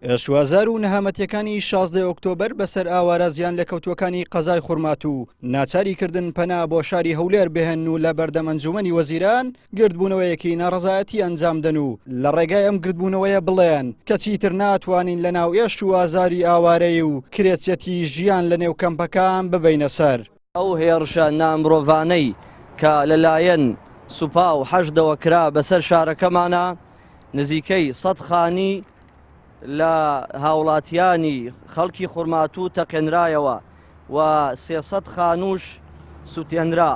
ئێشوازار و نەهامەتیەکانی 16 ئۆکتۆبەر بەسەر ئاوارە زیان لە کەوتوەکانی قەزای خوڕمات و ناچاریکردن پەنا بۆ شاری هەولێر بهێن و لە بەردەم ئەنجومەنی وەزیران گردبوونەوەیەکی ناڕەزایەتی ئەنجام دەن و لە ڕێگای ئەم گردبوونەوەیە بڵێن کە چیتر ناتوانین لە ناو ئێش و ئازاری ئاوارەی و کرێچەتی ژیان لە نێو کەمپەکان ببەینە سەر. ئەو هێرشە نامرۆڤانەی کە لەلایەن سوپا و حەشدەوە کرا بەسەر شارەکەمانە نزیکەی 100 خانی لە هاوڵاتیانی خەڵکی خوڕماتوو تەقێنرایەوە و 300 خانوش سوتێنرا.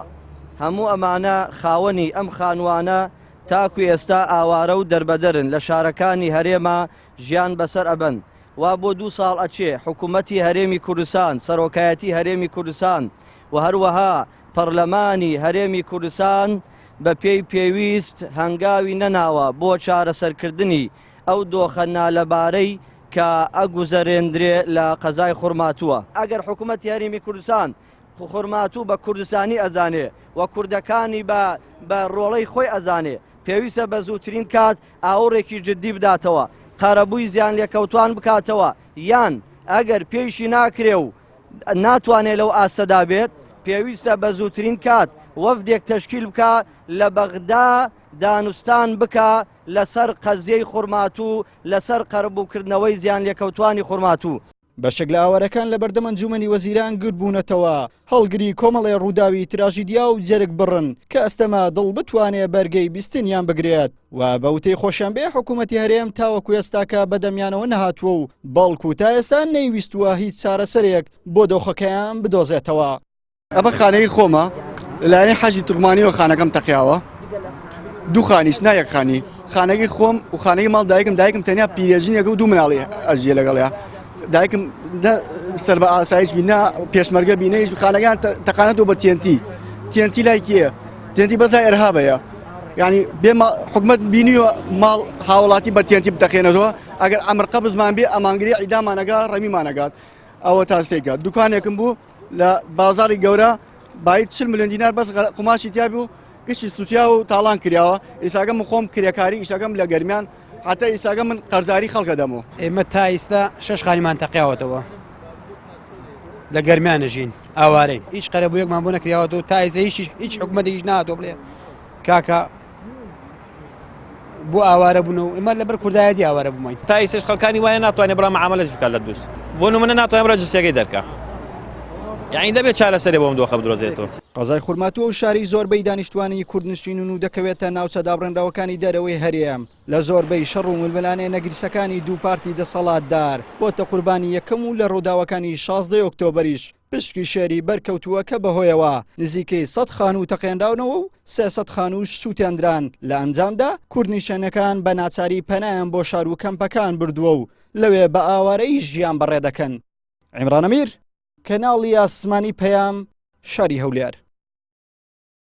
هەموو ئەمانە خاوەنی ئەم خانوانە تاکو ئێستا ئاوارە و دەربەدەرن لە شارەکانی هەرێمە ژیان بەسەر ئەبەن. وا بۆ 2 ساڵ ئەچێ حکوومەتی هەرێمی کوردستان، سەرۆکایەتی هەرێمی کوردستان و هەروەها پەرلەمانی هەرێمی کوردستان بە پێی پێویست هەنگاوی نەناوە بۆ چارەسەرکردنی ئەو دۆخە نالەبارەی کە ئەگوزەرێندرێ لە قەزای خوڕماتووە. ئەگەر حکوومەتی هەرێمی کوردستان خوڕماتوو بە کوردستانی ئەزانێ و کوردەکانی بە ڕۆڵەی خۆی ئەزانێ، پێویستە بە زووترین کات ئاوڕێکی جددی بداتەوە، قەرەبووی زیان لێکەوتوان بکاتەوە، یان ئەگەر پێیشی ناکرێ و ناتوانێت لەو ئاستەدا بێت، پێویستە بە زووترین کات وەفدێک تەشکیل بکە لە بەغدا دانوستان بکە لەسەر قەزیەی خوڕماتوو، لەسەر قەرەبووکردنەوەی زیان لێکەوتوانی خوڕماتوو. بەشێک لە ئاوارەکان لە بەردەم ئەنجومەنی وەزیران گرت بوونەتەوە، هەڵگری کۆمەڵێ ڕووداوی تراژیدیا و جەرگ بڕن کە ئەستەما دڵ بتوانێت بەرگەی بیستنیان بگرێت و بەوتەی خۆشەمبێ حکوومەتی هەرێم تاوەکو ئێستاکە بەدەمیانەوە نەهاتووە و بەڵکو تا ئێستا نەیویستووە هیچ چارەسەرێک بۆ دۆخەکەیان بدۆزێتەوە. ئەمە خانەی خۆمە لەلایەنی حەجی تورمانیەوە خانەکەم تەقیاوە، 2 خانیش نایەک خانی، خانەی خۆم و خانەی ماڵ دایکم تەنیا پیرێژینێک و 2 مناڵی ئەژیە لەگەڵیا. دایکم سەر بە ئاسایش بینە پێشمەرگە بینەیش خانەکان تەقانێتەوە بە TNT لای کیە؟ TNT بەزای ئەرهابەیە، یعنی بێ حکومەت بینیوە ماڵ هاوڵاتی بە TNT بتەقێنەوە، ئەگەر ئەمرقە بزمان بێ ئەمانگری عیدامانەگا ڕەمیمانەگات. ئەوە تاسێکات دوکانێکم بوو لە بازاری گەورە باید 40 ملیۆن دینار بەس قماشی تیا بوو، گشتی سوتیا و تاڵان کراوە. ئێستاگەم خۆم کرێکاری ئیشەکەم لە گەرمیان حتا ئێستاگە من قەرزاری خەڵکە دەمەوە. ئێمە تا ئێستا 6 خانیمان تەقیاوەتەوە لە گەرمیانە ژین ئاوارەی، هیچ قەرەبوویەکمان بۆ نەکراوەتەوە تا ئێستا هیچ حکوومەتێکیش نهاتوە بڵێ کاکە بۆ ئاوارە بوون و ئێمە لەبەر کوردایەتی ئاوارە بوومین. تا ئێستاش خەڵکانی وایە ناتوانێت بڕا مەعامەلەت بکات لە دووس، بۆ نمونە ناتوانێت بڕا جستەکەی دەرکا، یعنی دەبێت چارەسەرێ بۆ ئەم دۆخە بدرۆزێتەوە. قەزای خوڕماتووە و شاری زۆربەی دانیشتوانی کوردنشینون و دەکەوێتە ناوچە دابڕێنراوەکانی دەرەوەی هەرێم لە زۆربەی شەڕ و ململانەیە نەگریسەکانی دوو پارتی دەسەڵاتدار بۆتە قوربانی یەکەم و لە ڕووداوەکانی 16 ئۆکتۆبەریش پشکی شێری بەرکەوتووە کە بەهۆیەوە نزیکەی 100 خانوو تەقێنراونەوە و 300 خانووش سووتێنران. لە ئەنجامدا کوردنیشەنەکان بە ناچاری پەنایان بۆ شار و کەمپەکان بردووە و لەوێ بە ئاوارەی ژیان بەڕێ دەکەن. عیمران ئەمیر، کەناڵی ئاسمانی پەیام، شاری هەولێر.